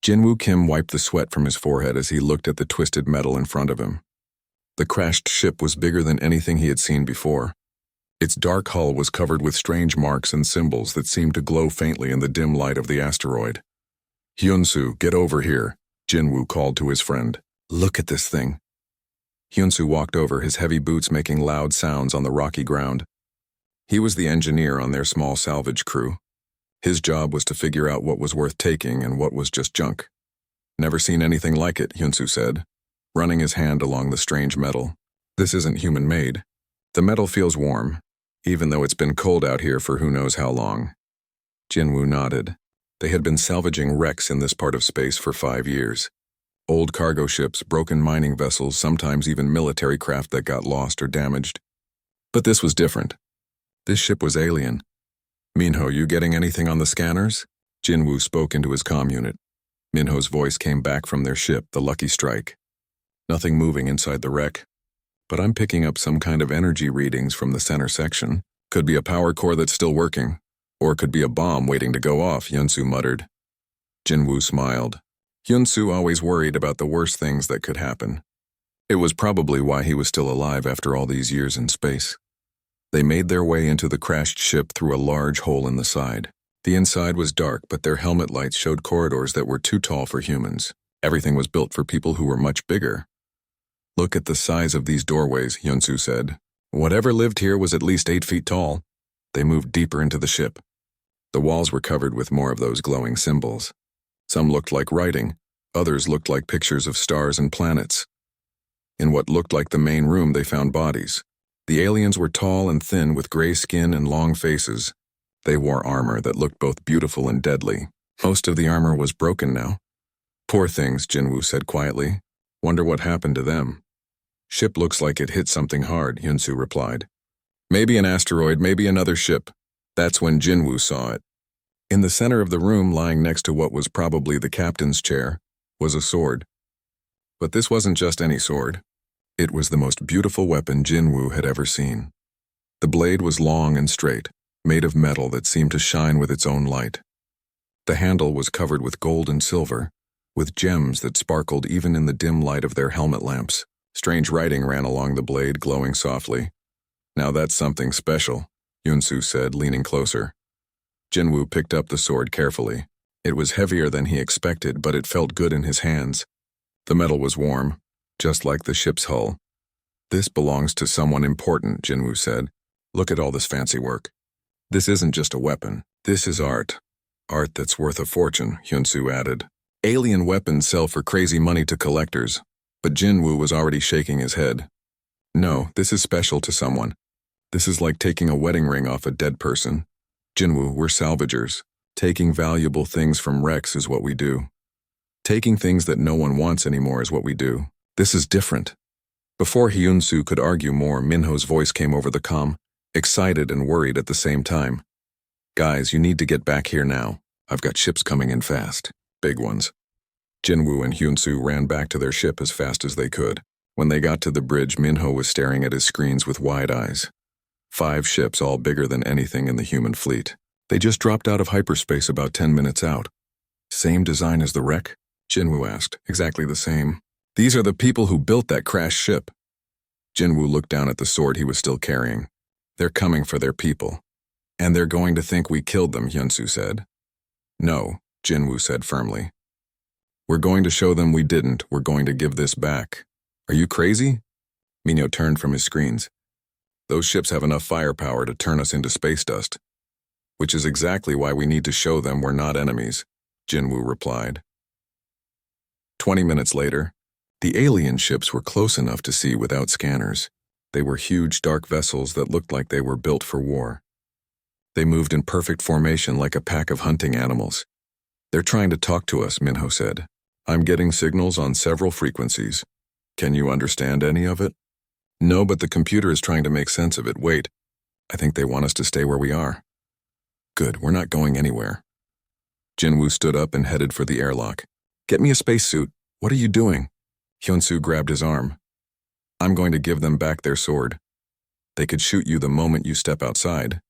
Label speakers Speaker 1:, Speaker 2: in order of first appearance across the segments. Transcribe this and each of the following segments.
Speaker 1: Jinwoo Kim wiped the sweat from his forehead as he looked at the twisted metal in front of him. The crashed ship was bigger than anything he had seen before. Its dark hull was covered with strange marks and symbols that seemed to glow faintly in the dim light of the asteroid. "Hyunsu, get over here," Jinwoo called to his friend. "Look at this thing." Hyunsu walked over, his heavy boots making loud sounds on the rocky ground. He was the engineer on their small salvage crew. His job was to figure out what was worth taking and what was just junk. "Never seen anything like it," Hyunsu said, running his hand along the strange metal. "This isn't human-made. The metal feels warm, even though it's been cold out here for who knows how long." Jinwoo nodded. They had been salvaging wrecks in this part of space for 5 years. Old cargo ships, broken mining vessels, sometimes even military craft that got lost or damaged. But this was different. This ship was alien. "Minho, you getting anything on the scanners?" Jinwoo spoke into his comm unit. Minho's voice came back from their ship, the Lucky Strike. "Nothing moving inside the wreck. But I'm picking up some kind of energy readings from the center section. Could be a power core that's still working. Or could be a bomb waiting to go off," Hyunsu muttered. Jinwoo smiled. Hyunsu always worried about the worst things that could happen. It was probably why he was still alive after all these years in space. They made their way into the crashed ship through a large hole in the side. The inside was dark, but their helmet lights showed corridors that were too tall for humans. Everything was built for people who were much bigger. "Look at the size of these doorways," Hyunsu said. "Whatever lived here was at least 8 feet tall." They moved deeper into the ship. The walls were covered with more of those glowing symbols. Some looked like writing, others looked like pictures of stars and planets. In what looked like the main room, they found bodies. The aliens were tall and thin with gray skin and long faces. They wore armor that looked both beautiful and deadly. Most of the armor was broken now. "Poor things," Jinwoo said quietly. "Wonder what happened to them." "Ship looks like it hit something hard," Hyunsu replied. "Maybe an asteroid, maybe another ship." That's when Jinwoo saw it. In the center of the room, lying next to what was probably the captain's chair, was a sword. But this wasn't just any sword. It was the most beautiful weapon Jinwoo had ever seen. The blade was long and straight, made of metal that seemed to shine with its own light. The handle was covered with gold and silver, with gems that sparkled even in the dim light of their helmet lamps. Strange writing ran along the blade, glowing softly. "Now that's something special," Hyunsu said, leaning closer. Jinwoo picked up the sword carefully. It was heavier than he expected, but it felt good in his hands. The metal was warm, just like the ship's hull. "This belongs to someone important," Jinwoo said. "Look at all this fancy work. This isn't just a weapon. This is art. Art that's worth a fortune," Hyunsu added. "Alien weapons sell for crazy money to collectors," but Jinwoo was already shaking his head. "No, this is special to someone. This is like taking a wedding ring off a dead person. Jinwoo, we're salvagers. Taking valuable things from wrecks is what we do. Taking things that no one wants anymore is what we do. This is different." Before Hyunsu could argue more, Minho's voice came over the comm, excited and worried at the same time. "Guys, you need to get back here now. I've got ships coming in fast. Big ones." Jinwoo and Hyunsu ran back to their ship as fast as they could. When they got to the bridge, Minho was staring at his screens with wide eyes. 5 ships, all bigger than anything in the human fleet. They just dropped out of hyperspace about 10 minutes out. "Same design as the wreck?" Jinwoo asked. "Exactly the same. These are the people who built that crashed ship." Jinwoo looked down at the sword he was still carrying. "They're coming for their people. And they're going to think we killed them," Hyunsu said. "No," Jinwoo said firmly. "We're going to show them we didn't. We're going to give this back." "Are you crazy?" Minho turned from his screens. "Those ships have enough firepower to turn us into space dust. Which is exactly why we need to show them we're not enemies," Jinwoo replied. 20 minutes later, the alien ships were close enough to see without scanners. They were huge dark vessels that looked like they were built for war. They moved in perfect formation like a pack of hunting animals. "They're trying to talk to us," Minho said. "I'm getting signals on several frequencies. Can you understand any of it?" "No, but the computer is trying to make sense of it. Wait, I think they want us to stay where we are." "Good, we're not going anywhere." Jinwoo stood up and headed for the airlock. "Get me a spacesuit. What are you doing?" Hyunsu grabbed his arm. "I'm going to give them back their sword. They could shoot you the moment you step outside.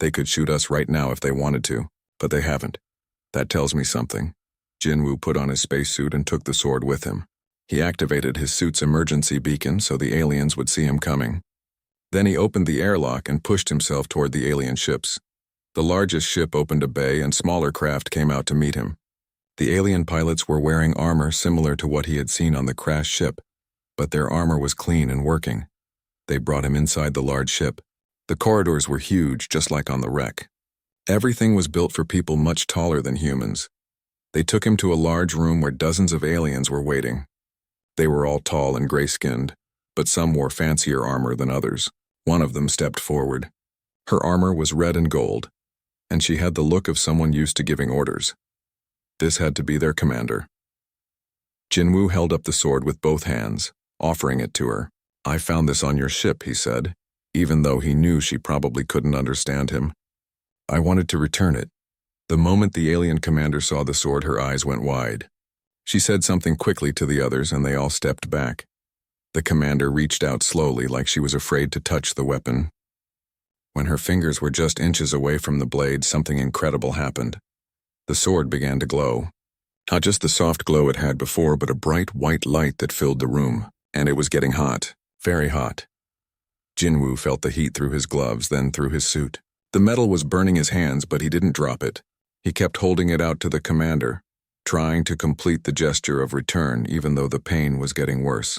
Speaker 1: They could shoot us right now if they wanted to, but they haven't. That tells me something. Jinwoo put on his spacesuit and took the sword with him. He activated his suit's emergency beacon so the aliens would see him coming. Then he opened the airlock and pushed himself toward the alien ships. The largest ship opened a bay and smaller craft came out to meet him. The alien pilots were wearing armor similar to what he had seen on the crashed ship, but their armor was clean and working. They brought him inside the large ship. The corridors were huge, just like on the wreck. Everything was built for people much taller than humans. They took him to a large room where dozens of aliens were waiting. They were all tall and gray-skinned, but some wore fancier armor than others. One of them stepped forward. Her armor was red and gold, and she had the look of someone used to giving orders. This had to be their commander. Jinwoo held up the sword with both hands, offering it to her. "I found this on your ship," he said, even though he knew she probably couldn't understand him. "I wanted to return it." The moment the alien commander saw the sword, her eyes went wide. She said something quickly to the others, and they all stepped back. The commander reached out slowly, like she was afraid to touch the weapon. When her fingers were just inches away from the blade, something incredible happened. The sword began to glow. Not just the soft glow it had before, but a bright white light that filled the room, and it was getting hot, very hot. Jinwoo felt the heat through his gloves, then through his suit. The metal was burning his hands, but he didn't drop it. He kept holding it out to the commander, trying to complete the gesture of return, even though the pain was getting worse.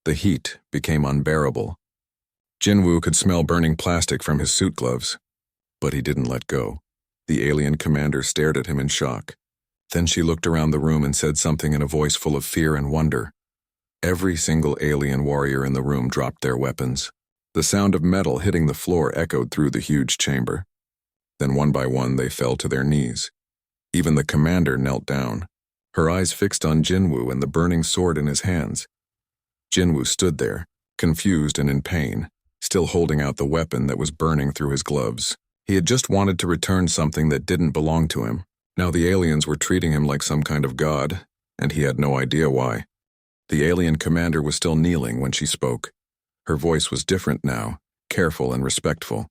Speaker 1: The heat became unbearable. Jinwoo could smell burning plastic from his suit gloves, but he didn't let go. The alien commander stared at him in shock. Then she looked around the room and said something in a voice full of fear and wonder. Every single alien warrior in the room dropped their weapons. The sound of metal hitting the floor echoed through the huge chamber. Then one by one they fell to their knees. Even the commander knelt down, her eyes fixed on Jinwoo and the burning sword in his hands. Jinwoo stood there, confused and in pain, still holding out the weapon that was burning through his gloves. He had just wanted to return something that didn't belong to him. Now the aliens were treating him like some kind of god, and he had no idea why. The alien commander was still kneeling when she spoke. Her voice was different now, careful and respectful.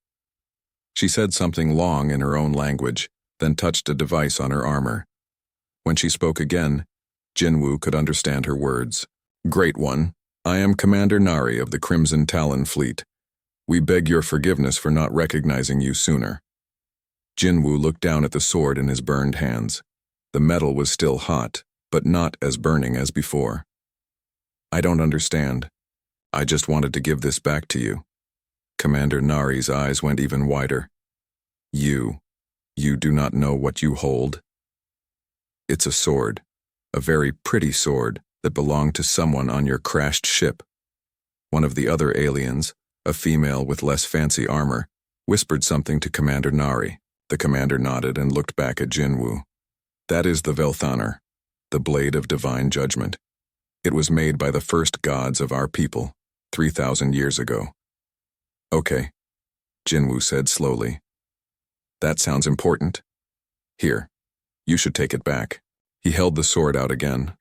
Speaker 1: She said something long in her own language, then touched a device on her armor. When she spoke again, Jinwoo could understand her words. "Great One, I am Commander Nari of the Crimson Talon Fleet. We beg your forgiveness for not recognizing you sooner." Jinwoo looked down at the sword in his burned hands. The metal was still hot, but not as burning as before. "I don't understand. I just wanted to give this back to you." Commander Nari's eyes went even wider. You do not know what you hold?" "It's a sword, a very pretty sword that belonged to someone on your crashed ship." One of the other aliens, a female with less fancy armor, whispered something to Commander Nari. The commander nodded and looked back at Jinwoo. "That is the Velthaner, the blade of divine judgment. It was made by the first gods of our people, 3,000 years ago." "Okay," Jinwoo said slowly. "That sounds important. Here, you should take it back." He held the sword out again.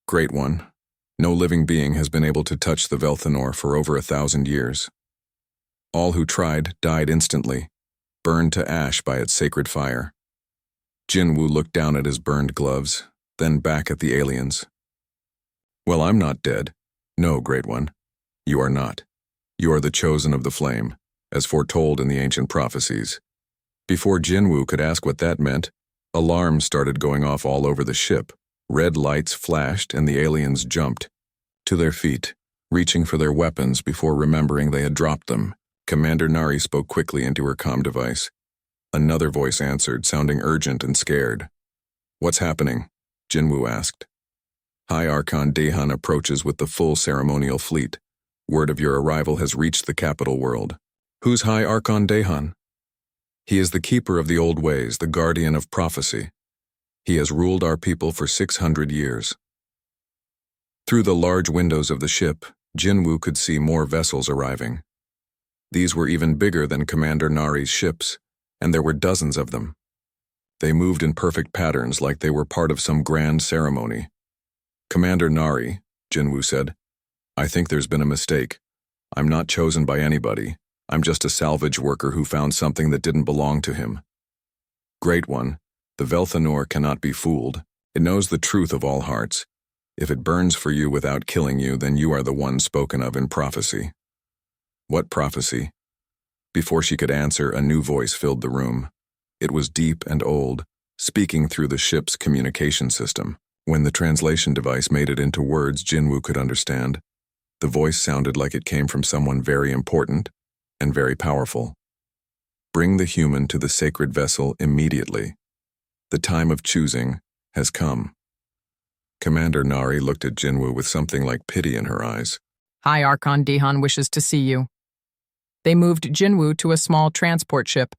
Speaker 1: "Great One, no living being has been able to touch the Velthanor for over 1,000 years. All who tried died instantly, burned to ash by its sacred fire." Jinwoo looked down at his burned gloves, then back at the aliens. "Well, I'm not dead. No, Great One, you are not. You are the chosen of the flame, as foretold in the ancient prophecies." Before Jinwoo could ask what that meant, alarms started going off all over the ship. Red lights flashed and the aliens jumped to their feet, reaching for their weapons before remembering they had dropped them. Commander Nari spoke quickly into her comm device. Another voice answered, sounding urgent and scared. "What's happening?" Jinwoo asked. "High Archon Daehan approaches with the full ceremonial fleet. Word of your arrival has reached the capital world." "Who's High Archon Daehan?" "He is the keeper of the old ways, the guardian of prophecy. He has ruled our people for 600 years. Through the large windows of the ship, Jinwoo could see more vessels arriving. These were even bigger than Commander Nari's ships, and there were dozens of them. They moved in perfect patterns like they were part of some grand ceremony. "Commander Nari," Jinwoo said, "I think there's been a mistake. I'm not chosen by anybody. I'm just a salvage worker who found something that didn't belong to him." "Great One, The Velthanor cannot be fooled. It knows the truth of all hearts. If it burns for you without killing you, then you are the one spoken of in prophecy. What prophecy? Before she could answer, a new voice filled the room. It was deep and old, speaking through the ship's communication system. When the translation device made it into words Jinwoo could understand, the voice sounded like it came from someone very important and very powerful. Bring the human to the sacred vessel immediately. The time of choosing has come. Commander Nari looked at Jinwoo with something like pity in her eyes.
Speaker 2: High Archon Dehan wishes to see you. They moved Jinwoo to a small transport ship.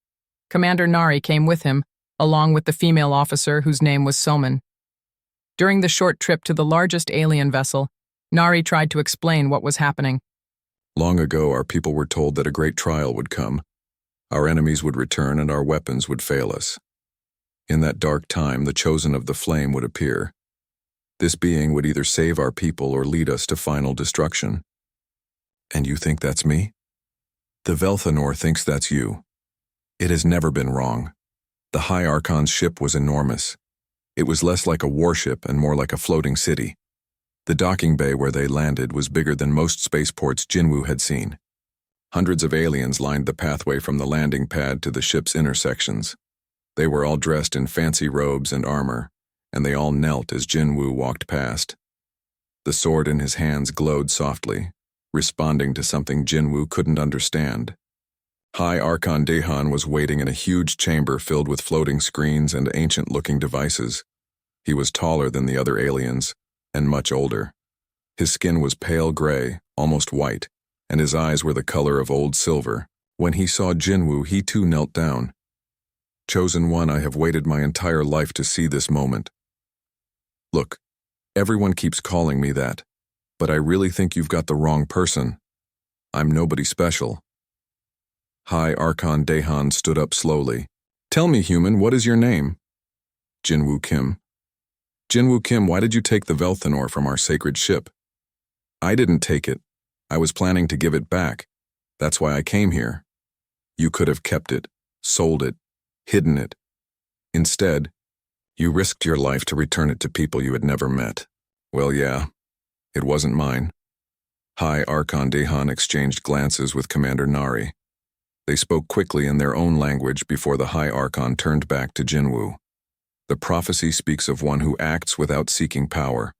Speaker 2: Commander Nari came with him, along with the female officer whose name was Soman. During the short trip to the largest alien vessel, Nari tried to explain what was happening.
Speaker 1: Long ago, our people were told that a great trial would come. Our enemies would return and our weapons would fail us. In that dark time, the chosen of the flame would appear. This being would either save our people or lead us to final destruction. And you think that's me? The Velthanor thinks that's you. It has never been wrong. The High Archon's ship was enormous. It was less like a warship and more like a floating city. The docking bay where they landed was bigger than most spaceports Jinwoo had seen. Hundreds of aliens lined the pathway from the landing pad to the ship's intersections. They were all dressed in fancy robes and armor, and they all knelt as Jinwoo walked past. The sword in his hands glowed softly, responding to something Jinwoo couldn't understand. High Archon Dehan was waiting in a huge chamber filled with floating screens and ancient-looking devices. He was taller than the other aliens, and much older. His skin was pale gray, almost white, and his eyes were the color of old silver. When he saw Jinwoo, he too knelt down. Chosen One, I have waited my entire life to see this moment. Look, everyone keeps calling me that, but I really think you've got the wrong person. I'm nobody special. High Archon Dehan stood up slowly. Tell me, human, what is your name? Jinwoo Kim. Jinwoo Kim, why did you take the Velthanor from our sacred ship? I didn't take it. I was planning to give it back. That's why I came here. You could have kept it, sold it, hidden it. Instead, you risked your life to return it to people you had never met. Well, yeah, it wasn't mine. High Archon Dehan exchanged glances with Commander Nari. They spoke quickly in their own language before the High Archon turned back to Jinwoo. The prophecy speaks of one who acts without seeking power,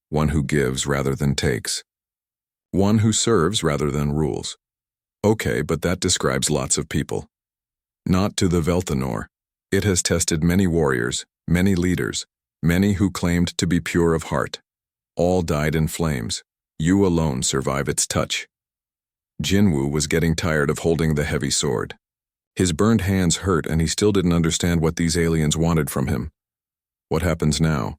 Speaker 1: one who gives rather than takes, one who serves rather than rules. Okay, but that describes lots of people. Not to the Velthanor. It has tested many warriors, many leaders, many who claimed to be pure of heart. All died in flames. You alone survive its touch. Jinwoo was getting tired of holding the heavy sword. His burned hands hurt and he still didn't understand what these aliens wanted from him. What happens now?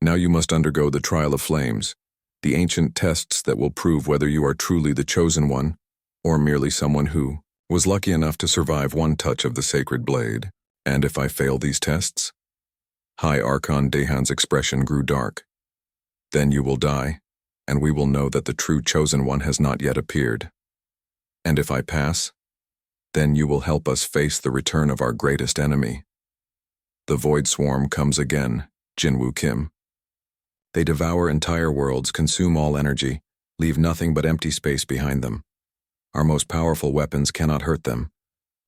Speaker 1: Now you must undergo the trial of flames, the ancient tests that will prove whether you are truly the chosen one, or merely someone who was lucky enough to survive one touch of the sacred blade. And if I fail these tests? High Archon Dehan's expression grew dark. Then you will die, and we will know that the true chosen one has not yet appeared. And if I pass? Then you will help us face the return of our greatest enemy. The Void Swarm comes again, Jinwoo Kim. They devour entire worlds, consume all energy, leave nothing but empty space behind them. Our most powerful weapons cannot hurt them.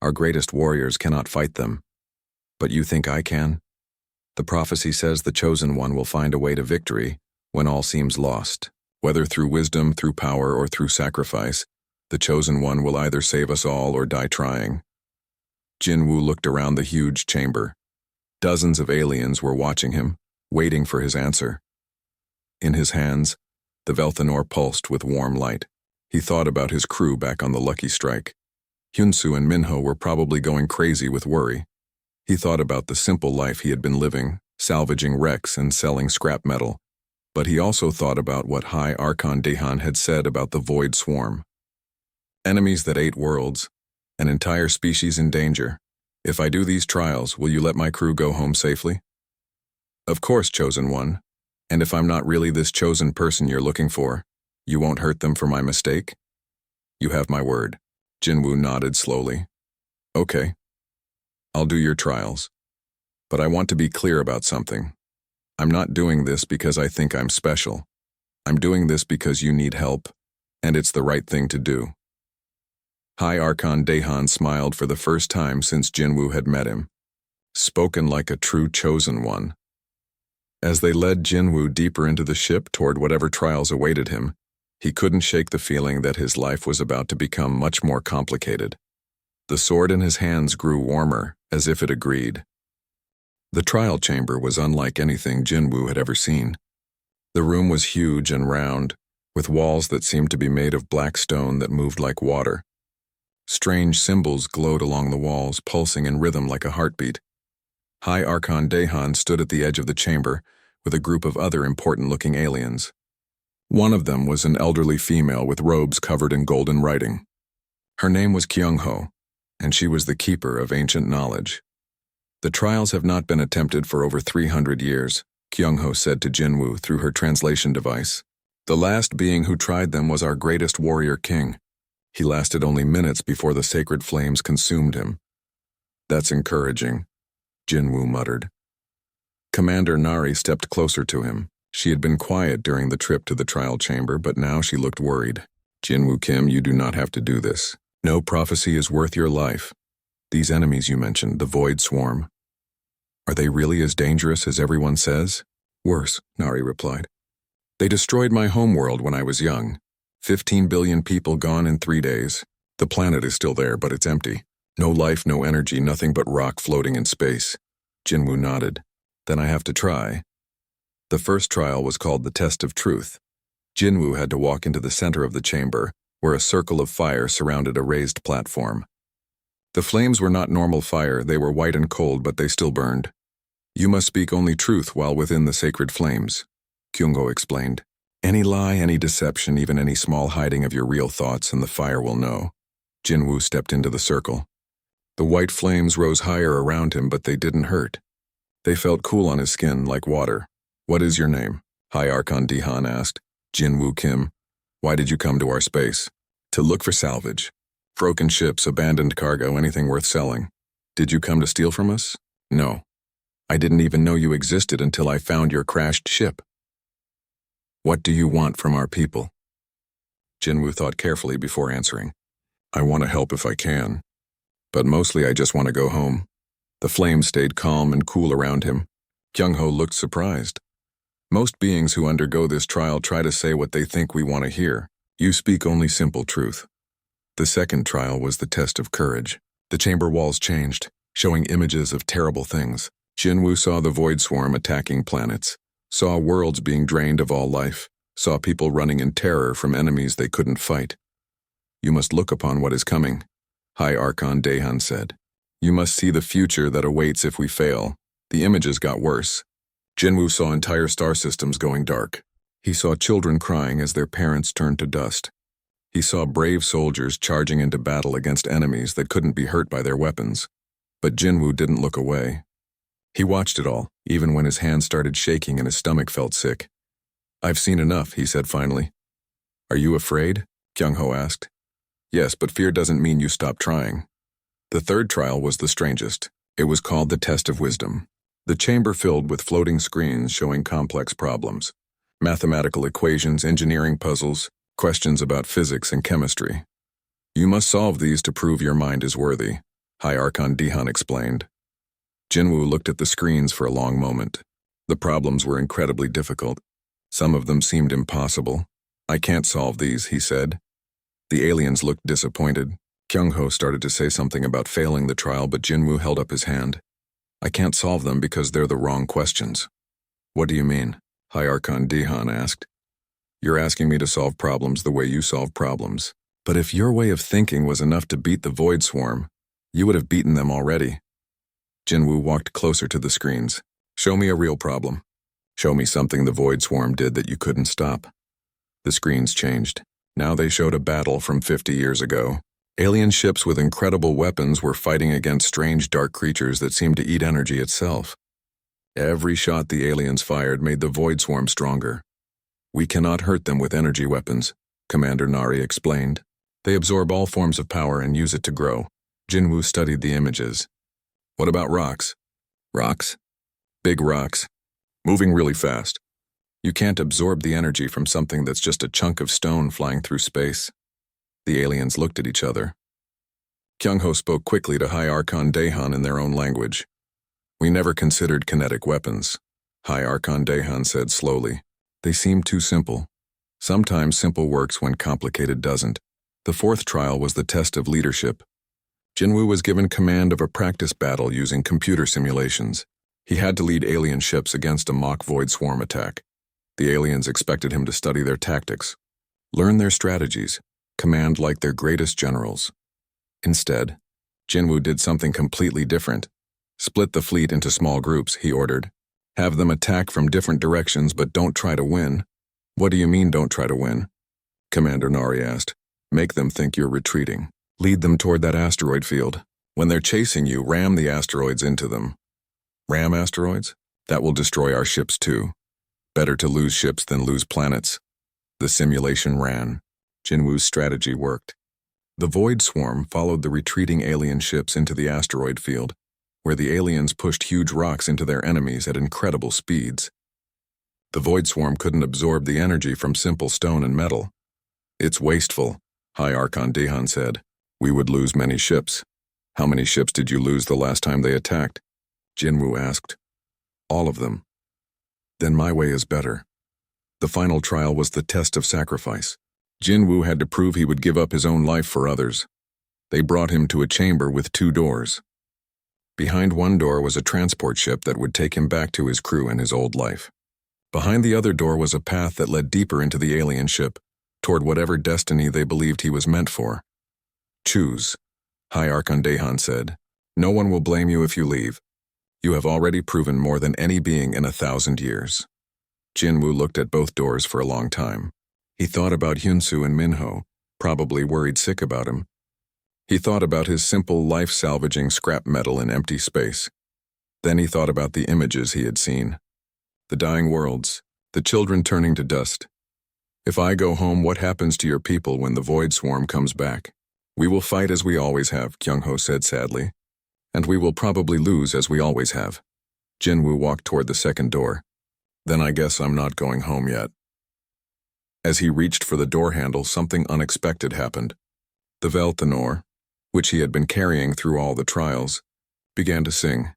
Speaker 1: Our greatest warriors cannot fight them. But you think I can? The prophecy says the chosen one will find a way to victory when all seems lost. Whether through wisdom, through power, or through sacrifice, the chosen one will either save us all or die trying. Jinwoo looked around the huge chamber. Dozens of aliens were watching him, waiting for his answer. In his hands, the Velthanor pulsed with warm light. He thought about his crew back on the Lucky Strike. Hyunsu and Minho were probably going crazy with worry. He thought about the simple life he had been living, salvaging wrecks and selling scrap metal. But he also thought about what High Archon Dehan had said about the Void Swarm. Enemies that ate worlds, an entire species in danger. If I do these trials, will you let my crew go home safely? Of course, Chosen One. And if I'm not really this chosen person you're looking for, you won't hurt them for my mistake? You have my word. Jinwoo nodded slowly. Okay. I'll do your trials. But I want to be clear about something. I'm not doing this because I think I'm special. I'm doing this because you need help, and it's the right thing to do. High Archon Dahan smiled for the first time since Jinwoo had met him. Spoken like a true chosen one. As they led Jinwoo deeper into the ship toward whatever trials awaited him, he couldn't shake the feeling that his life was about to become much more complicated. The sword in his hands grew warmer, as if it agreed. The trial chamber was unlike anything Jinwoo had ever seen. The room was huge and round, with walls that seemed to be made of black stone that moved like water. Strange symbols glowed along the walls, pulsing in rhythm like a heartbeat. High Archon Dahan stood at the edge of the chamber with a group of other important-looking aliens. One of them was an elderly female with robes covered in golden writing. Her name was Kyung-ho, and she was the keeper of ancient knowledge. The trials have not been attempted for over 300 years, Kyung-ho said to Jinwoo through her translation device. The last being who tried them was our greatest warrior king. He lasted only minutes before the sacred flames consumed him. That's encouraging, Jinwoo muttered. Commander Nari stepped closer to him. She had been quiet during the trip to the trial chamber, but now she looked worried. Jinwoo Kim, you do not have to do this. No prophecy is worth your life. These enemies you mentioned, the Void Swarm. Are they really as dangerous as everyone says? Worse, Nari replied. They destroyed my homeworld when I was young. 15 billion people gone in 3 days. The planet is still there, but it's empty. No life, no energy, nothing but rock floating in space. Jinwoo nodded. Then I have to try. The first trial was called the Test of Truth. Jinwoo had to walk into the center of the chamber, where a circle of fire surrounded a raised platform. The flames were not normal fire, they were white and cold, but they still burned. You must speak only truth while within the sacred flames, Kyung-ho explained. Any lie, any deception, even any small hiding of your real thoughts, and the fire will know. Jinwoo stepped into the circle. The white flames rose higher around him, but they didn't hurt. They felt cool on his skin, like water. What is your name? High Archon Dahan asked. Jinwoo Kim. Why did you come to our space? To look for salvage. Broken ships, abandoned cargo, anything worth selling. Did you come to steal from us? No. I didn't even know you existed until I found your crashed ship. What do you want from our people? Jinwoo thought carefully before answering. I want to help if I can. But mostly I just want to go home. The flames stayed calm and cool around him. Kyung-ho looked surprised. Most beings who undergo this trial try to say what they think we want to hear. You speak only simple truth. The second trial was the test of courage. The chamber walls changed, showing images of terrible things. Jinwoo saw the Void Swarm attacking planets, saw worlds being drained of all life, saw people running in terror from enemies they couldn't fight. You must look upon what is coming, High Archon Dahan said. You must see the future that awaits if we fail. The images got worse. Jinwoo saw entire star systems going dark. He saw children crying as their parents turned to dust. He saw brave soldiers charging into battle against enemies that couldn't be hurt by their weapons. But Jinwoo didn't look away. He watched it all, even when his hands started shaking and his stomach felt sick. I've seen enough, he said finally. Are you afraid? Kyung-ho asked. Yes, but fear doesn't mean you stop trying. The third trial was the strangest. It was called the Test of Wisdom. The chamber filled with floating screens showing complex problems. Mathematical equations, engineering puzzles, questions about physics and chemistry. You must solve these to prove your mind is worthy, High Archon Dahan explained. Jinwoo looked at the screens for a long moment. The problems were incredibly difficult. Some of them seemed impossible. I can't solve these, he said. The aliens looked disappointed. Kyung-ho started to say something about failing the trial, but Jinwoo held up his hand. I can't solve them because they're the wrong questions. What do you mean? High Archon Dahan asked. You're asking me to solve problems the way you solve problems. But if your way of thinking was enough to beat the Void Swarm, you would have beaten them already. Jinwoo walked closer to the screens. Show me a real problem. Show me something the Void Swarm did that you couldn't stop. The screens changed. Now they showed a battle from 50 years ago. Alien ships with incredible weapons were fighting against strange dark creatures that seemed to eat energy itself. Every shot the aliens fired made the Void Swarm stronger. We cannot hurt them with energy weapons, Commander Nari explained. They absorb all forms of power and use it to grow. Jinwoo studied the images. What about rocks? Rocks? Big rocks, moving really fast. You can't absorb the energy from something that's just a chunk of stone flying through space. The aliens looked at each other. Kyung-ho spoke quickly to High Archon Daehan in their own language. We never considered kinetic weapons, High Archon Daehan said slowly. They seem too simple. Sometimes simple works when complicated doesn't. The fourth trial was the test of leadership. Jinwoo was given command of a practice battle using computer simulations. He had to lead alien ships against a mock void swarm attack. The aliens expected him to study their tactics, learn their strategies, command like their greatest generals. Instead, Jinwoo did something completely different. Split the fleet into small groups, he ordered. Have them attack from different directions, but don't try to win. What do you mean, don't try to win? Commander Nari asked. Make them think you're retreating. Lead them toward that asteroid field. When they're chasing you, ram the asteroids into them. Ram asteroids? That will destroy our ships too. Better to lose ships than lose planets. The simulation ran. Jinwoo's strategy worked. The void swarm followed the retreating alien ships into the asteroid field, where the aliens pushed huge rocks into their enemies at incredible speeds. The void swarm couldn't absorb the energy from simple stone and metal. It's wasteful, High Archon Daehan said. We would lose many ships. How many ships did you lose the last time they attacked? Jinwoo asked. All of them. Then my way is better. The final trial was the test of sacrifice. Jinwoo had to prove he would give up his own life for others. They brought him to a chamber with 2 doors. Behind one door was a transport ship that would take him back to his crew and his old life. Behind the other door was a path that led deeper into the alien ship, toward whatever destiny they believed he was meant for. Choose, High Archon Daehan said. No one will blame you if you leave. You have already proven more than any being in 1,000 years. Jinwoo looked at both doors for a long time. He thought about Hyunsoo and Minho, probably worried sick about him. He thought about his simple life-salvaging scrap metal in empty space. Then he thought about the images he had seen. The dying worlds, the children turning to dust. If I go home, what happens to your people when the void swarm comes back? We will fight as we always have, Kyung-ho said sadly. And we will probably lose as we always have. Jinwoo walked toward the second door. Then I guess I'm not going home yet. As he reached for the door handle, something unexpected happened. The Velthanor, which he had been carrying through all the trials, began to sing.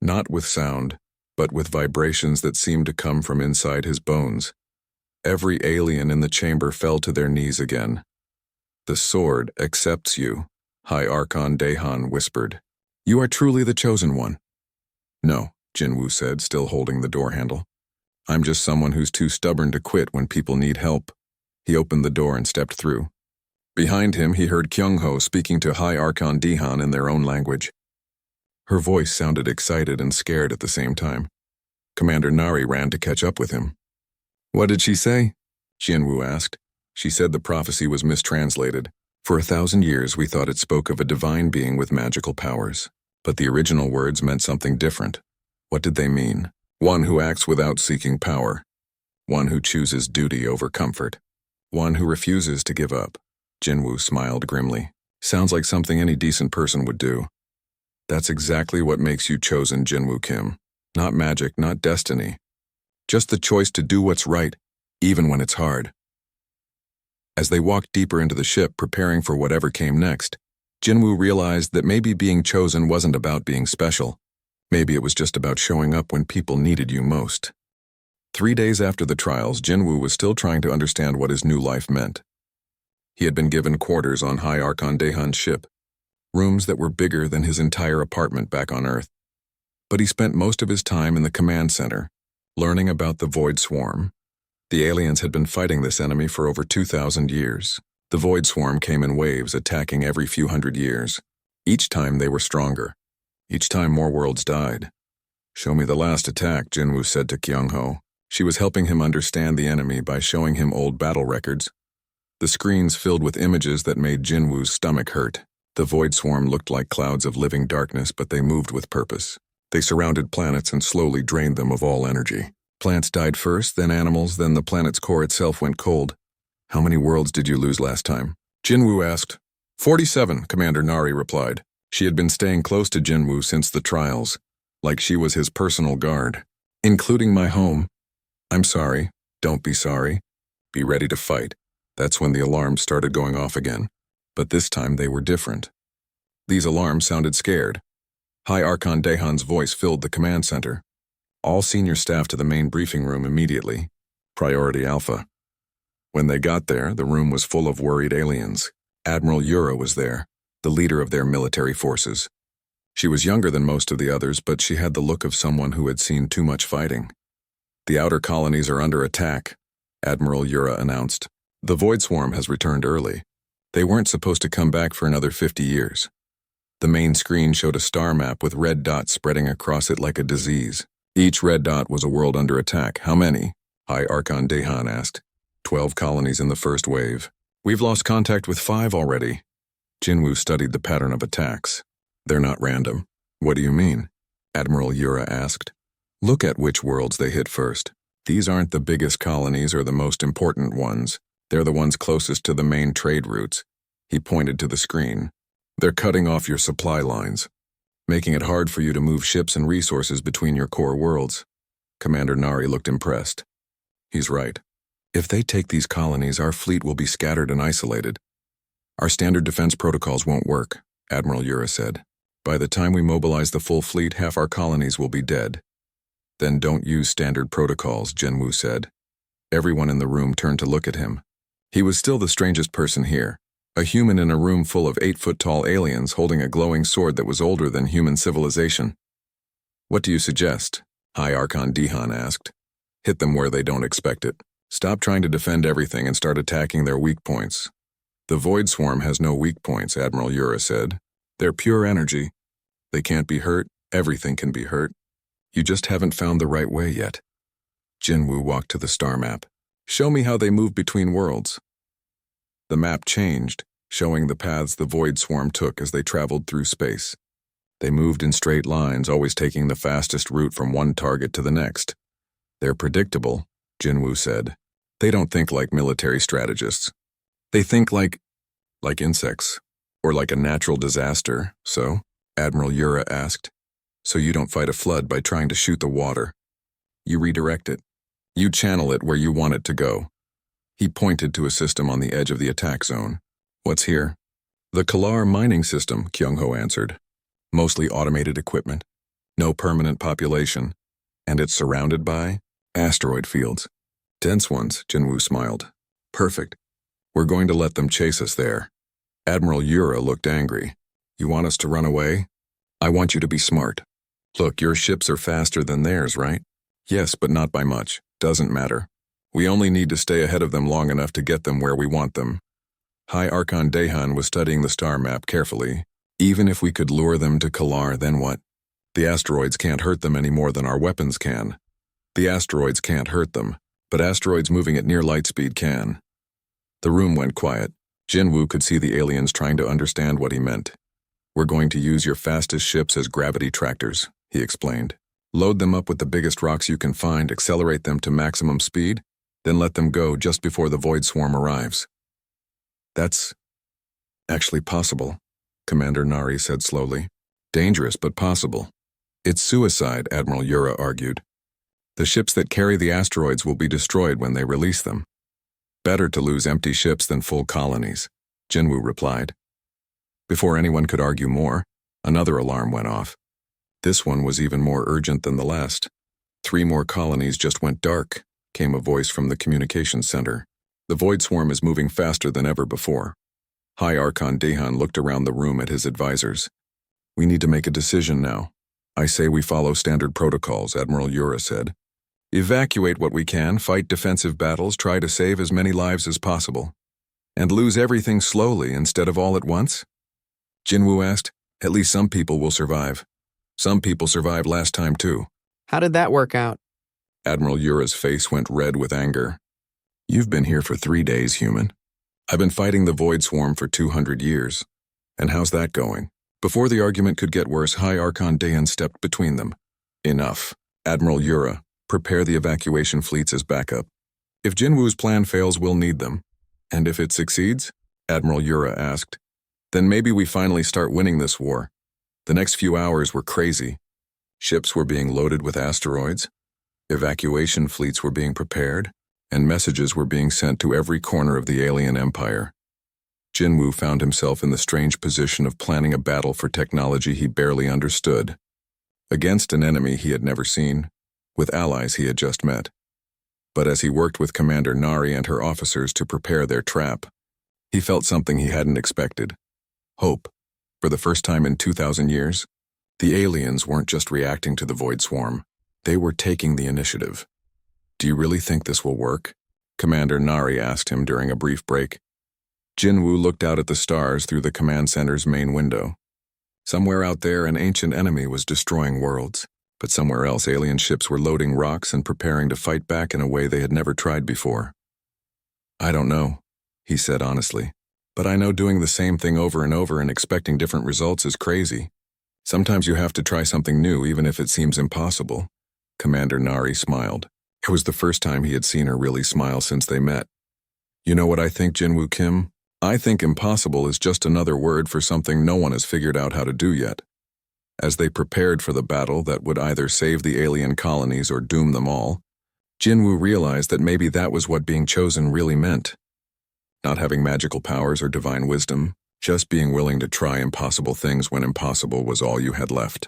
Speaker 1: Not with sound, but with vibrations that seemed to come from inside his bones. Every alien in the chamber fell to their knees again. The sword accepts you, High Archon Daehan whispered. You are truly the chosen one. No, Jinwoo said, still holding the door handle. I'm just someone who's too stubborn to quit when people need help. He opened the door and stepped through. Behind him, he heard Kyung-ho speaking to High Archon Daehan in their own language. Her voice sounded excited and scared at the same time. Commander Nari ran to catch up with him. What did she say? Jinwoo asked. She said the prophecy was mistranslated. For 1,000 years, we thought it spoke of a divine being with magical powers. But the original words meant something different. What did they mean? One who acts without seeking power. One who chooses duty over comfort. One who refuses to give up. Jinwoo smiled grimly. Sounds like something any decent person would do. That's exactly what makes you chosen, Jinwoo Kim. Not magic, not destiny. Just the choice to do what's right, even when it's hard. As they walked deeper into the ship, preparing for whatever came next, Jinwoo realized that maybe being chosen wasn't about being special. Maybe it was just about showing up when people needed you most. 3 days after the trials, Jinwoo was still trying to understand what his new life meant. He had been given quarters on High Archon Daehan's ship, rooms that were bigger than his entire apartment back on Earth. But he spent most of his time in the command center, learning about the Void Swarm. The aliens had been fighting this enemy for over 2,000 years. The Void Swarm came in waves, attacking every few hundred years. Each time they were stronger. Each time more worlds died. Show me the last attack, Jinwoo said to Kyung-ho. She was helping him understand the enemy by showing him old battle records. The screens filled with images that made Jinwoo's stomach hurt. The Void Swarm looked like clouds of living darkness, but they moved with purpose. They surrounded planets and slowly drained them of all energy. Plants died first, then animals, then the planet's core itself went cold. How many worlds did you lose last time? Jinwoo asked. 47, Commander Nari replied. She had been staying close to Jinwoo since the trials. like she was his personal guard, including my home. I'm sorry. Don't be sorry. Be ready to fight. That's when the alarms started going off again. But this time they were different. These alarms sounded scared. High Archon Dahan's voice filled the command center. All senior staff to the main briefing room immediately. Priority Alpha. When they got there, the room was full of worried aliens. Admiral Yura was there, the leader of their military forces. She was younger than most of the others, but she had the look of someone who had seen too much fighting. The outer colonies are under attack, Admiral Yura announced. The Void Swarm has returned early. They weren't supposed to come back for another 50 years. The main screen showed a star map with red dots spreading across it like a disease. Each red dot was a world under attack. How many? High Archon Dahan asked. 12 colonies in the first wave. We've lost contact with 5 already. Jinwoo studied the pattern of attacks. They're not random. What do you mean? Admiral Yura asked. Look at which worlds they hit first. These aren't the biggest colonies or the most important ones. They're the ones closest to the main trade routes. He pointed to the screen. They're cutting off your supply lines, making it hard for you to move ships and resources between your core worlds. Commander Nari looked impressed. He's right. If they take these colonies, our fleet will be scattered and isolated. Our standard defense protocols won't work, Admiral Yura said. By the time we mobilize the full fleet, half our colonies will be dead. Then don't use standard protocols, Jinwoo said. Everyone in the room turned to look at him. He was still the strangest person here, a human in a room full of 8-foot-tall aliens holding a glowing sword that was older than human civilization. What do you suggest? High Archon Dahan asked. Hit them where they don't expect it. Stop trying to defend everything and start attacking their weak points. The Void Swarm has no weak points, Admiral Yura said. They're pure energy. They can't be hurt. Everything can be hurt. You just haven't found the right way yet. Jinwoo walked to the star map. Show me how they move between worlds. The map changed, showing the paths the Void Swarm took as they traveled through space. They moved in straight lines, always taking the fastest route from one target to the next. They're predictable, Jinwoo said. They don't think like military strategists. They think like insects, or like a natural disaster. So? Admiral Yura asked. So you don't fight a flood by trying to shoot the water. You redirect it. You channel it where you want it to go. He pointed to a system on the edge of the attack zone. What's here? The Kalar mining system, Kyung-ho answered. Mostly automated equipment. No permanent population. And it's surrounded by asteroid fields. Dense ones, Jinwoo smiled. Perfect. We're going to let them chase us there. Admiral Yura looked angry. You want us to run away? I want you to be smart. Look, your ships are faster than theirs, right? Yes, but not by much. Doesn't matter. We only need to stay ahead of them long enough to get them where we want them. High Archon Dahan was studying the star map carefully. Even if we could lure them to Kalar, then what? The asteroids can't hurt them any more than our weapons can. The asteroids can't hurt them, but asteroids moving at near light speed can. The room went quiet. Jinwoo could see the aliens trying to understand what he meant. We're going to use your fastest ships as gravity tractors, he explained. Load them up with the biggest rocks you can find, accelerate them to maximum speed, then let them go just before the Void Swarm arrives. That's actually possible, Commander Nari said slowly. Dangerous, but possible. It's suicide, Admiral Yura argued. The ships that carry the asteroids will be destroyed when they release them. Better to lose empty ships than full colonies, Jinwoo replied. Before anyone could argue more, another alarm went off. This one was even more urgent than the last. 3 more colonies just went dark, came a voice from the communications center. The Void Swarm is moving faster than ever before. High Archon Dahan looked around the room at his advisors. We need to make a decision now. I say we follow standard protocols, Admiral Yura said. Evacuate what we can, fight defensive battles, try to save as many lives as possible. And lose everything slowly instead of all at once? Jinwoo asked. At least some people will survive. Some people survived last time too.
Speaker 3: How did that work out?
Speaker 1: Admiral Yura's face went red with anger. You've been here for 3 days, human. I've been fighting the Void Swarm for 200 years. And how's that going? Before the argument could get worse, High Archon Dahan stepped between them. Enough. Admiral Yura, prepare the evacuation fleets as backup. If Jinwoo's plan fails, we'll need them. And if it succeeds? Admiral Yura asked. Then maybe we finally start winning this war. The next few hours were crazy. Ships were being loaded with asteroids, evacuation fleets were being prepared, and messages were being sent to every corner of the alien empire. Jinwoo found himself in the strange position of planning a battle for technology he barely understood, against an enemy he had never seen, with allies he had just met. But as he worked with Commander Nari and her officers to prepare their trap, he felt something he hadn't expected. Hope. For the first time in 2,000 years, the aliens weren't just reacting to the Void Swarm. They were taking the initiative. "Do you really think this will work?" Commander Nari asked him during a brief break. Jinwoo looked out at the stars through the command center's main window. Somewhere out there, an ancient enemy was destroying worlds, but somewhere else, alien ships were loading rocks and preparing to fight back in a way they had never tried before. "I don't know," he said honestly, "but I know doing the same thing over and over and expecting different results is crazy. Sometimes you have to try something new even if it seems impossible." Commander Nari smiled. It was the first time he had seen her really smile since they met. "You know what I think, Jinwoo Kim? I think impossible is just another word for something no one has figured out how to do yet." As they prepared for the battle that would either save the alien colonies or doom them all, Jinwoo realized that maybe that was what being chosen really meant. Not having magical powers or divine wisdom, just being willing to try impossible things when impossible was all you had left.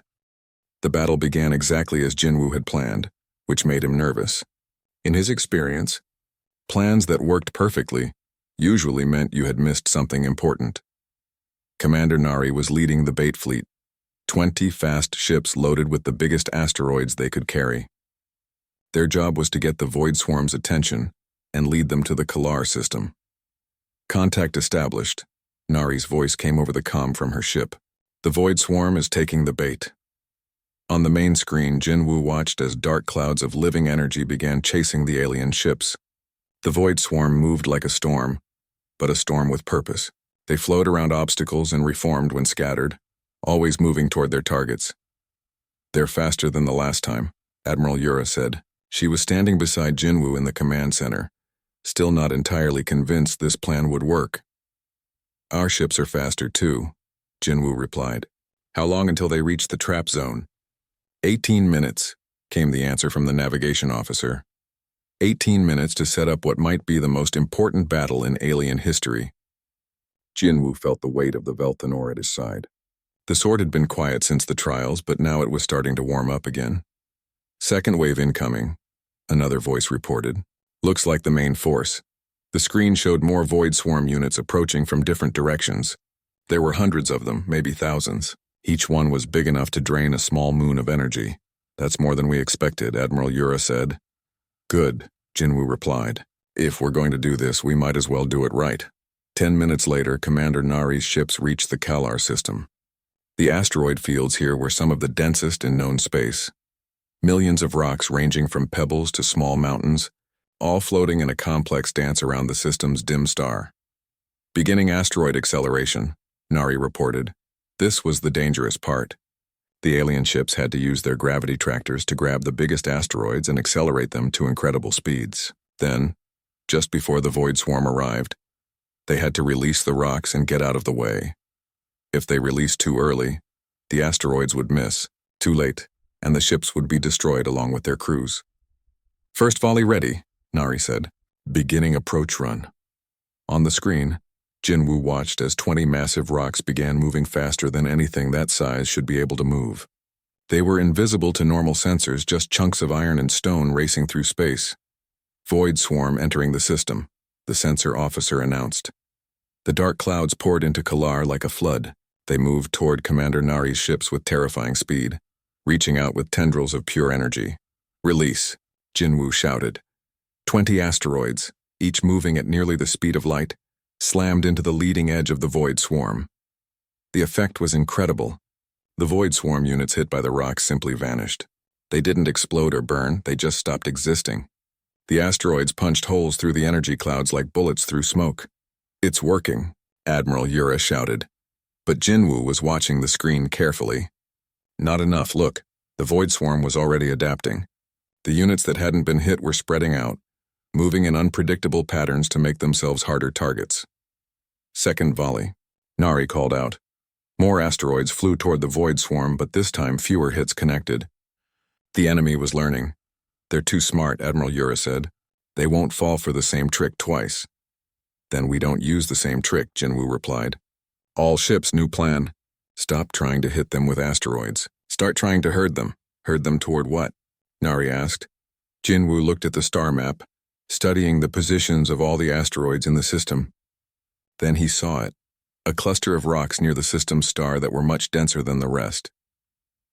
Speaker 1: The battle began exactly as Jinwoo had planned, which made him nervous. In his experience, plans that worked perfectly usually meant you had missed something important. Commander Nari was leading the bait fleet, 20 fast ships loaded with the biggest asteroids they could carry. Their job was to get the Void Swarm's attention and lead them to the Kalar system. "Contact established," Nari's voice came over the comm from her ship. "The Void Swarm is taking the bait." On the main screen, Jinwoo watched as dark clouds of living energy began chasing the alien ships. The Void Swarm moved like a storm, but a storm with purpose. They flowed around obstacles and reformed when scattered, always moving toward their targets. "They're faster than the last time," Admiral Yura said. She was standing beside Jinwoo in the command center, still not entirely convinced this plan would work. "Our ships are faster too," Jinwoo replied. "How long until they reach the trap zone?" 18 minutes, came the answer from the navigation officer. 18 minutes to set up what might be the most important battle in alien history. Jinwoo felt the weight of the Velthanor at his side. The sword had been quiet since the trials, but now it was starting to warm up again. "Second wave incoming," another voice reported. "Looks like the main force." The screen showed more Void Swarm units approaching from different directions. There were hundreds of them, maybe thousands. Each one was big enough to drain a small moon of energy. "That's more than we expected," Admiral Yura said. "Good," Jinwoo replied. "If we're going to do this, we might as well do it right." 10 minutes later, Commander Nari's ships reached the Kalar system. The asteroid fields here were some of the densest in known space. Millions of rocks ranging from pebbles to small mountains, all floating in a complex dance around the system's dim star. "Beginning asteroid acceleration," Nari reported. This was the dangerous part. The alien ships had to use their gravity tractors to grab the biggest asteroids and accelerate them to incredible speeds. Then, just before the Void Swarm arrived, they had to release the rocks and get out of the way. If they released too early, the asteroids would miss, too late, and the ships would be destroyed along with their crews. "First volley ready," Nari said. "Beginning approach run." On the screen, Jinwoo watched as 20 massive rocks began moving faster than anything that size should be able to move. They were invisible to normal sensors, just chunks of iron and stone racing through space. "Void Swarm entering the system," the sensor officer announced. The dark clouds poured into Kalar like a flood. They moved toward Commander Nari's ships with terrifying speed, reaching out with tendrils of pure energy. "Release," Jinwoo shouted. 20 asteroids, each moving at nearly the speed of light, slammed into the leading edge of the Void Swarm. The effect was incredible. The Void Swarm units hit by the rocks simply vanished. They didn't explode or burn, they just stopped existing. The asteroids punched holes through the energy clouds like bullets through smoke. "It's working," Admiral Yura shouted. But Jinwoo was watching the screen carefully. Not enough, look. The Void Swarm was already adapting. The units that hadn't been hit were spreading out, moving in unpredictable patterns to make themselves harder targets. "Second volley," Nari called out. More asteroids flew toward the Void Swarm, but this time fewer hits connected. The enemy was learning. They're too smart, Admiral Yura said. They won't fall for the same trick twice. Then we don't use the same trick, Jinwoo replied. All ships, new plan. Stop trying to hit them with asteroids. Start trying to herd them. Herd them toward what? Nari asked. Jinwoo looked at the star map, studying the positions of all the asteroids in the system. Then he saw it, a cluster of rocks near the system's star that were much denser than the rest.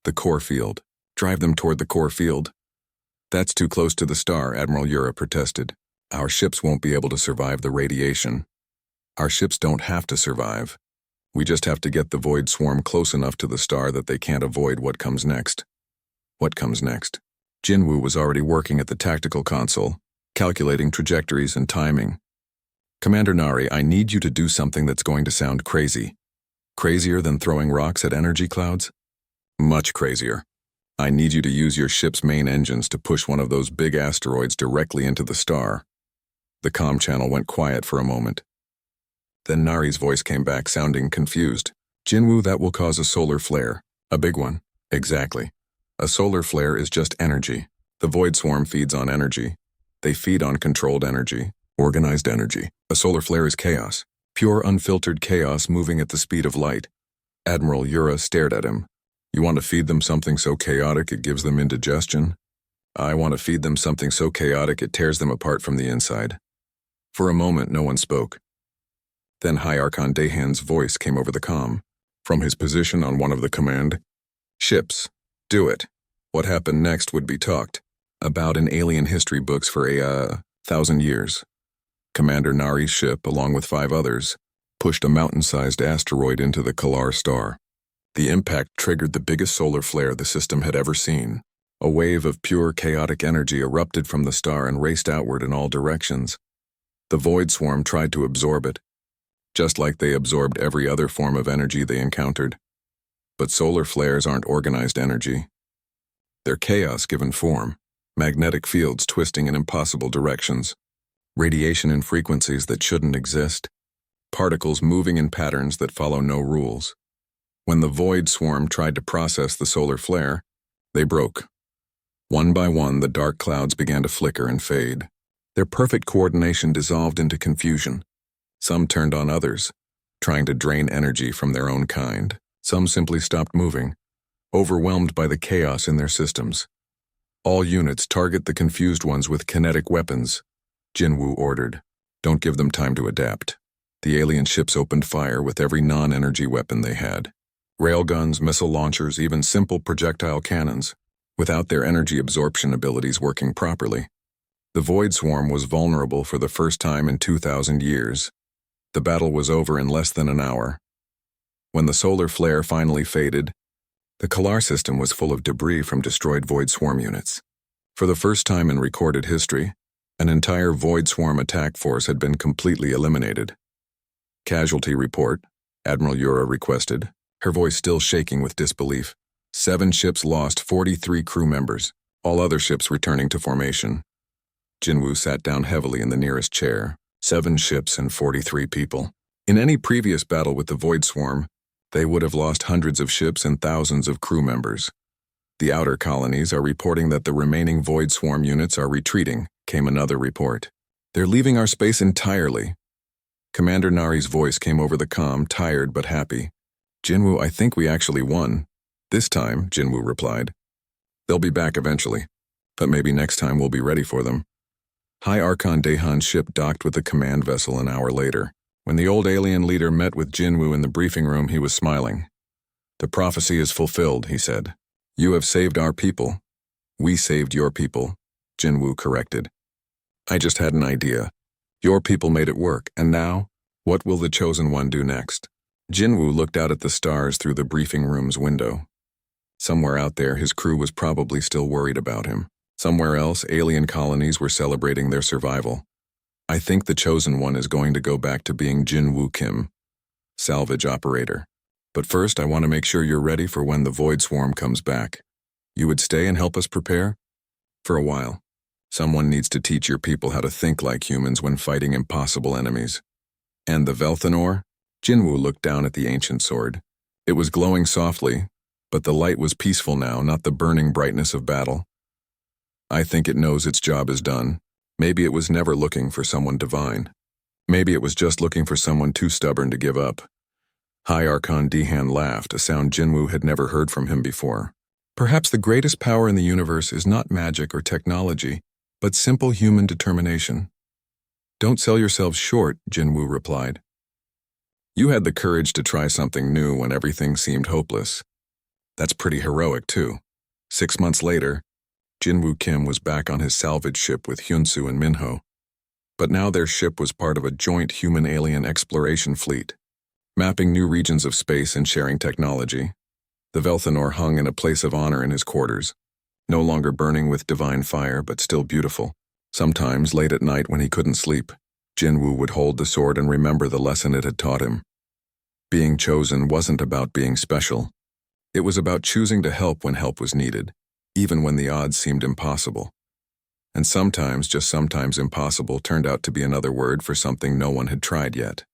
Speaker 1: The core field. Drive them toward the core field. That's too close to the star, Admiral Yura protested. Our ships won't be able to survive the radiation. Our ships don't have to survive. We just have to get the void swarm close enough to the star that they can't avoid what comes next. What comes next? Jinwoo was already working at the tactical console, calculating trajectories and timing. Commander Nari, I need you to do something that's going to sound crazy. Crazier than throwing rocks at energy clouds? Much crazier. I need you to use your ship's main engines to push one of those big asteroids directly into the star. The comm channel went quiet for a moment. Then Nari's voice came back, sounding confused. Jinwoo, that will cause a solar flare. A big one. Exactly. A solar flare is just energy. The void swarm feeds on energy. They feed on controlled energy, organized energy. A solar flare is chaos. Pure unfiltered chaos moving at the speed of light. Admiral Yura stared at him. You want to feed them something so chaotic it gives them indigestion? I want to feed them something so chaotic it tears them apart from the inside. For a moment, no one spoke. Then High Archon Dahan's voice came over the comm, from his position on one of the command ships. Do it. What happened next would be talked about in alien history books for 1,000 years. Commander Nari's ship, along with 5 others, pushed a mountain-sized asteroid into the Kalar star. The impact triggered the biggest solar flare the system had ever seen. A wave of pure chaotic energy erupted from the star and raced outward in all directions. The void swarm tried to absorb it, just like they absorbed every other form of energy they encountered. But solar flares aren't organized energy. They're chaos given form, magnetic fields twisting in impossible directions, radiation in frequencies that shouldn't exist, particles moving in patterns that follow no rules. When the void swarm tried to process the solar flare, they broke. One by one, the dark clouds began to flicker and fade. Their perfect coordination dissolved into confusion. Some turned on others, trying to drain energy from their own kind. Some simply stopped moving, overwhelmed by the chaos in their systems. All units target the confused ones with kinetic weapons, Jinwoo ordered. Don't give them time to adapt. The alien ships opened fire with every non-energy weapon they had. Railguns, missile launchers, even simple projectile cannons, without their energy absorption abilities working properly. The void swarm was vulnerable for the first time in 2,000 years. The battle was over in less than an hour. When the solar flare finally faded, the Kalar system was full of debris from destroyed void swarm units. For the first time in recorded history, an entire void swarm attack force had been completely eliminated. Casualty report, Admiral Yura requested, her voice still shaking with disbelief. 7 ships lost, 43 crew members, all other ships returning to formation. Jinwoo sat down heavily in the nearest chair. 7 ships and 43 people. In any previous battle with the void swarm, they would have lost hundreds of ships and thousands of crew members. The outer colonies are reporting that the remaining void swarm units are retreating, came another report. They're leaving our space entirely. Commander Nari's voice came over the comm, tired but happy. Jinwoo, I think we actually won. This time, Jinwoo replied. They'll be back eventually, but maybe next time we'll be ready for them. High Archon Dahan's ship docked with the command vessel an hour later. When the old alien leader met with Jinwoo in the briefing room, he was smiling. The prophecy is fulfilled, he said. You have saved our people. We saved your people, Jinwoo corrected. I just had an idea. Your people made it work, and now, what will the Chosen One do next? Jinwoo looked out at the stars through the briefing room's window. Somewhere out there, his crew was probably still worried about him. Somewhere else, alien colonies were celebrating their survival. I think the Chosen One is going to go back to being Jinwoo Kim, salvage operator. But first, I want to make sure you're ready for when the Void Swarm comes back. You would stay and help us prepare? For a while. Someone needs to teach your people how to think like humans when fighting impossible enemies. And the Velthanor? Jinwoo looked down at the ancient sword. It was glowing softly, but the light was peaceful now, not the burning brightness of battle. I think it knows its job is done. Maybe it was never looking for someone divine. Maybe it was just looking for someone too stubborn to give up. High Archon Dihan laughed, a sound Jinwoo had never heard from him before. Perhaps the greatest power in the universe is not magic or technology, but simple human determination. Don't sell yourselves short, Jinwoo replied. You had the courage to try something new when everything seemed hopeless. That's pretty heroic, too. 6 months later, Jinwoo Kim was back on his salvage ship with Hyunsu and Minho. But now their ship was part of a joint human-alien exploration fleet, mapping new regions of space and sharing technology. The Velthanor hung in a place of honor in his quarters, no longer burning with divine fire but still beautiful. Sometimes, late at night when he couldn't sleep, Jinwoo would hold the sword and remember the lesson it had taught him. Being chosen wasn't about being special. It was about choosing to help when help was needed, even when the odds seemed impossible. And sometimes, just sometimes impossible, turned out to be another word for something no one had tried yet.